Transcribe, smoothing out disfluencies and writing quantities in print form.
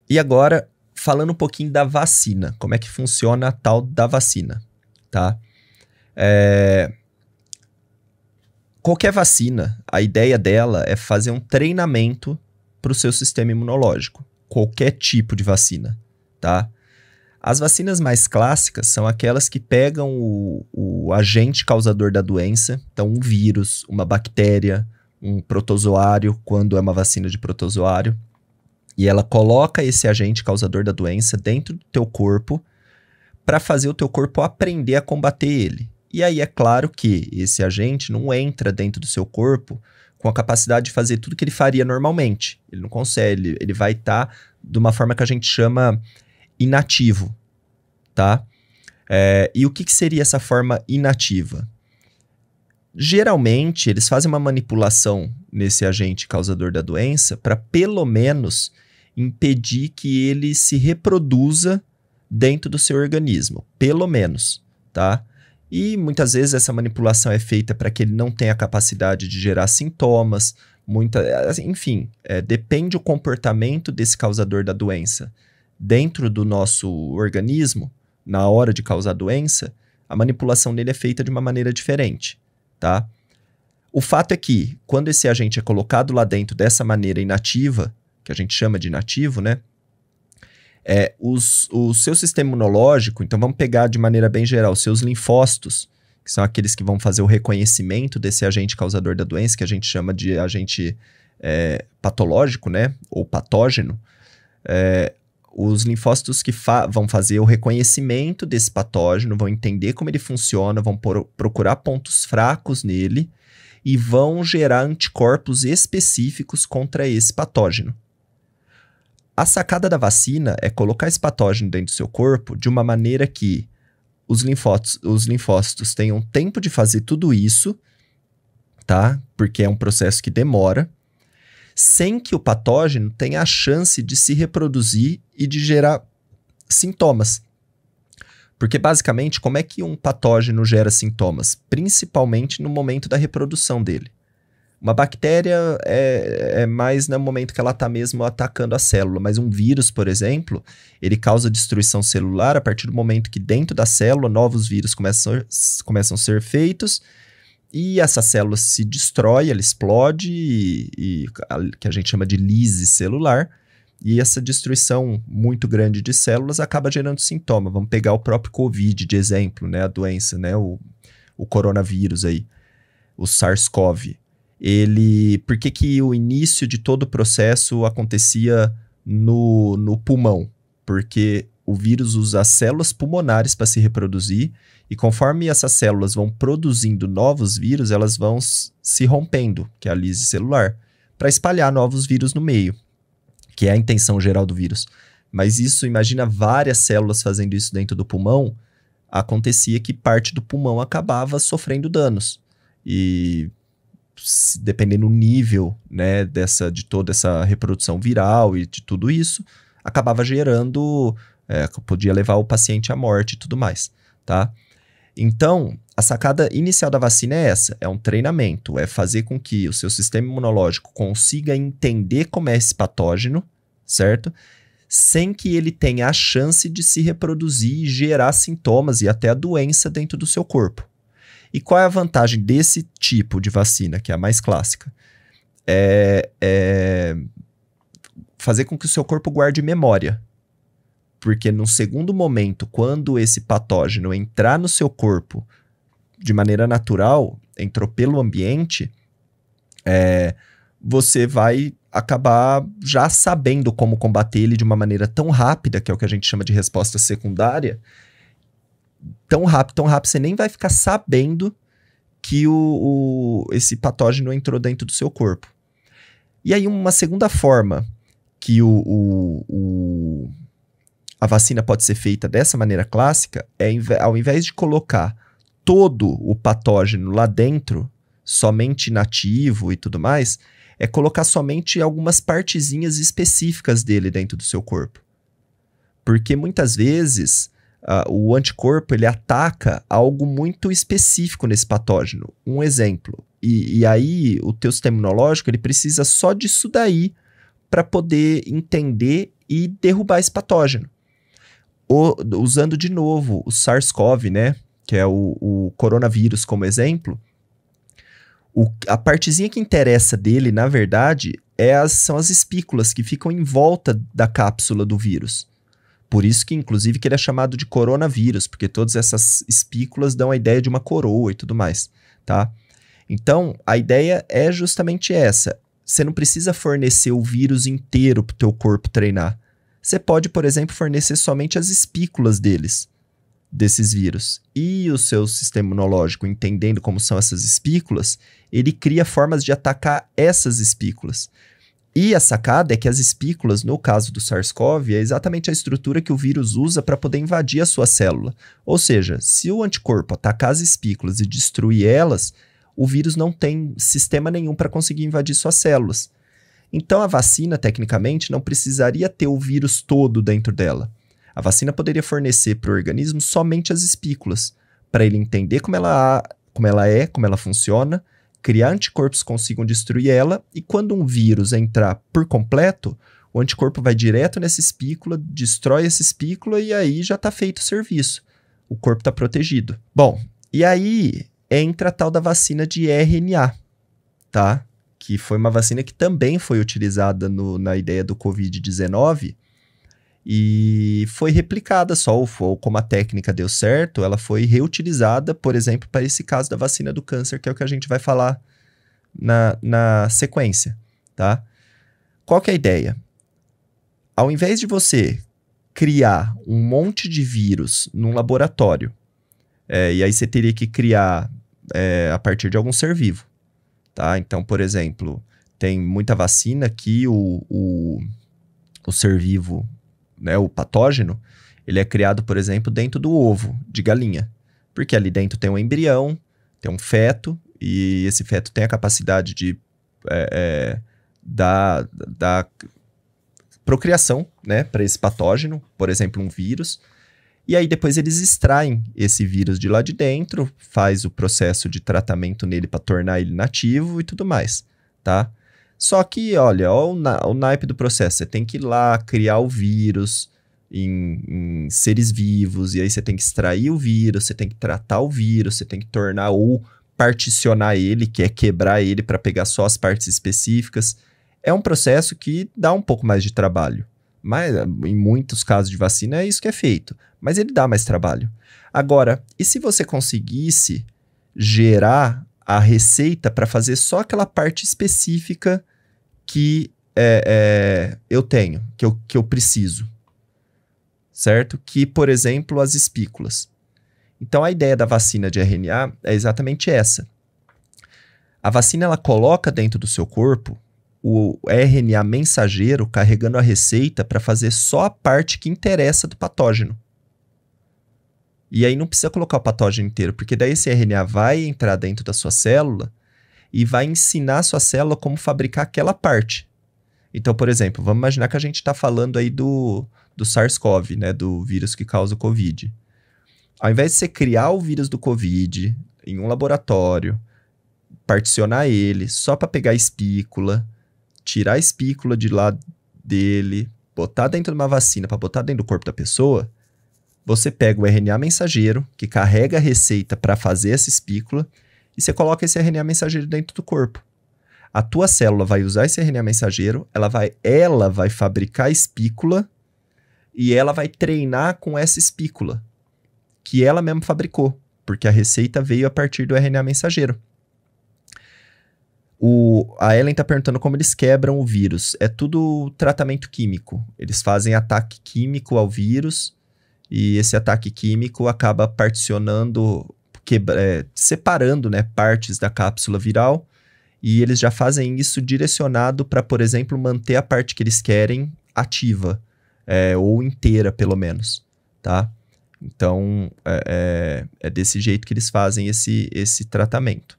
E agora, falando um pouquinho da vacina, como é que funciona a tal da vacina, tá? Qualquer vacina, a ideia dela é fazer um treinamento para o seu sistema imunológico. Qualquer tipo de vacina, tá? As vacinas mais clássicas são aquelas que pegam o agente causador da doença, então um vírus, uma bactéria, um protozoário, quando é uma vacina de protozoário, e ela coloca esse agente causador da doença dentro do teu corpo para fazer o teu corpo aprender a combater ele. E aí é claro que esse agente não entra dentro do seu corpo com a capacidade de fazer tudo que ele faria normalmente. Ele não consegue, ele vai estar de uma forma que a gente chama inativo, tá? E o que seria essa forma inativa? Geralmente, eles fazem uma manipulação nesse agente causador da doença para, pelo menos, impedir que ele se reproduza dentro do seu organismo. Pelo menos, tá? E muitas vezes essa manipulação é feita para que ele não tenha a capacidade de gerar sintomas, enfim, depende do comportamento desse causador da doença dentro do nosso organismo, na hora de causar doença, a manipulação dele é feita de uma maneira diferente, tá? O fato é que, quando esse agente é colocado lá dentro dessa maneira inativa, que a gente chama de inativo, né? O seu sistema imunológico, então vamos pegar de maneira bem geral, os seus linfócitos, que são aqueles que vão fazer o reconhecimento desse agente causador da doença, que a gente chama de agente patológico, né? Ou patógeno. Os linfócitos que vão fazer o reconhecimento desse patógeno, vão entender como ele funciona, vão procurar pontos fracos nele e vão gerar anticorpos específicos contra esse patógeno. A sacada da vacina é colocar esse patógeno dentro do seu corpo de uma maneira que os linfócitos tenham tempo de fazer tudo isso, tá? Porque é um processo que demora, sem que o patógeno tenha a chance de se reproduzir e de gerar sintomas. Porque, basicamente, como é que um patógeno gera sintomas? Principalmente no momento da reprodução dele. Uma bactéria é mais no momento que ela está mesmo atacando a célula, mas um vírus, por exemplo, ele causa destruição celular a partir do momento que dentro da célula novos vírus começam a ser feitos e essa célula se destrói, ela explode, que a gente chama de lise celular, e essa destruição muito grande de células acaba gerando sintoma. Vamos pegar o próprio Covid de exemplo, né, a doença, né, o coronavírus aí, o SARS-CoV. Por que o início de todo o processo acontecia no pulmão? Porque o vírus usa as células pulmonares para se reproduzir e conforme essas células vão produzindo novos vírus, elas vão se rompendo, que é a lise celular, para espalhar novos vírus no meio, que é a intenção geral do vírus. Mas isso, imagina várias células fazendo isso dentro do pulmão, acontecia que parte do pulmão acabava sofrendo danos. E dependendo do nível, né, de toda essa reprodução viral e de tudo isso, acabava gerando, podia levar o paciente à morte e tudo mais, tá? Então, a sacada inicial da vacina é essa, é um treinamento, é fazer com que o seu sistema imunológico consiga entender como é esse patógeno, certo? Sem que ele tenha a chance de se reproduzir e gerar sintomas e até a doença dentro do seu corpo. E qual é a vantagem desse tipo de vacina, que é a mais clássica? Fazer com que o seu corpo guarde memória. Porque no segundo momento, quando esse patógeno entrar no seu corpo de maneira natural, entrou pelo ambiente, você vai acabar já sabendo como combater ele de uma maneira tão rápida, que é o que a gente chama de resposta secundária, tão rápido, você nem vai ficar sabendo que esse patógeno entrou dentro do seu corpo. E aí uma segunda forma que a vacina pode ser feita dessa maneira clássica é, ao invés de colocar todo o patógeno lá dentro, somente inativo e tudo mais, é colocar somente algumas partezinhas específicas dele dentro do seu corpo. Porque muitas vezes o anticorpo ele ataca algo muito específico nesse patógeno. Um exemplo. E aí o teu sistema imunológico ele precisa só disso daí para poder entender e derrubar esse patógeno. Usando de novo o SARS-CoV, né, que é o coronavírus como exemplo, a partezinha que interessa dele, na verdade, são as espículas que ficam em volta da cápsula do vírus. Por isso que, inclusive, que ele é chamado de coronavírus, porque todas essas espículas dão a ideia de uma coroa e tudo mais, tá? Então, a ideia é justamente essa. Você não precisa fornecer o vírus inteiro para o teu corpo treinar. Você pode, por exemplo, fornecer somente as espículas desses vírus. E o seu sistema imunológico, entendendo como são essas espículas, ele cria formas de atacar essas espículas. E a sacada é que as espículas, no caso do SARS-CoV, é exatamente a estrutura que o vírus usa para poder invadir a sua célula. Ou seja, se o anticorpo atacar as espículas e destruir elas, o vírus não tem sistema nenhum para conseguir invadir suas células. Então a vacina, tecnicamente, não precisaria ter o vírus todo dentro dela. A vacina poderia fornecer para o organismo somente as espículas, para ele entender como ela funciona, criar anticorpos que consigam destruir ela, e quando um vírus entrar por completo, o anticorpo vai direto nessa espícula, destrói essa espícula e aí já está feito o serviço. O corpo está protegido. Bom, e aí entra a tal da vacina de RNA, tá? Que foi uma vacina que também foi utilizada na ideia do Covid-19 e foi replicada ou como a técnica deu certo, ela foi reutilizada, por exemplo, para esse caso da vacina do câncer, que é o que a gente vai falar na sequência, tá? Qual que é a ideia? Ao invés de você criar um monte de vírus num laboratório, e aí você teria que criar a partir de algum ser vivo, tá? Então, por exemplo, tem muita vacina que o ser vivo, né, o patógeno, ele é criado, por exemplo, dentro do ovo de galinha. Porque ali dentro tem um embrião, tem um feto, e esse feto tem a capacidade de dar procriação, né, para esse patógeno, por exemplo, um vírus. E aí depois eles extraem esse vírus de lá de dentro, faz o processo de tratamento nele para tornar ele nativo e tudo mais, tá? Só que, olha, o naipe do processo. Você tem que ir lá, criar o vírus em seres vivos, e aí você tem que extrair o vírus, você tem que tratar o vírus, você tem que tornar ou particionar ele, que é quebrar ele para pegar só as partes específicas. É um processo que dá um pouco mais de trabalho. Mas, em muitos casos de vacina, é isso que é feito. Mas ele dá mais trabalho. Agora, e se você conseguisse gerar a receita para fazer só aquela parte específica que eu tenho, que eu preciso, certo? Que, por exemplo, as espículas. Então, a ideia da vacina de RNA é exatamente essa. A vacina, ela coloca dentro do seu corpo o RNA mensageiro carregando a receita para fazer só a parte que interessa do patógeno. E aí não precisa colocar o patógeno inteiro, porque daí esse RNA vai entrar dentro da sua célula e vai ensinar a sua célula como fabricar aquela parte. Então, por exemplo, vamos imaginar que a gente está falando aí do SARS-CoV, né, do vírus que causa o Covid. Ao invés de você criar o vírus do Covid em um laboratório, particionar ele só para pegar a espícula, tirar a espícula de lá dele, botar dentro de uma vacina para botar dentro do corpo da pessoa, você pega o RNA mensageiro, que carrega a receita para fazer essa espícula, e você coloca esse RNA mensageiro dentro do corpo. A tua célula vai usar esse RNA mensageiro, ela vai fabricar a espícula e ela vai treinar com essa espícula, que ela mesma fabricou, porque a receita veio a partir do RNA mensageiro. A Ellen está perguntando como eles quebram o vírus. É tudo tratamento químico. Eles fazem ataque químico ao vírus e esse ataque químico acaba particionando, separando, né, partes da cápsula viral, e eles já fazem isso direcionado para, por exemplo, manter a parte que eles querem ativa, ou inteira, pelo menos, tá? Então, é desse jeito que eles fazem esse tratamento.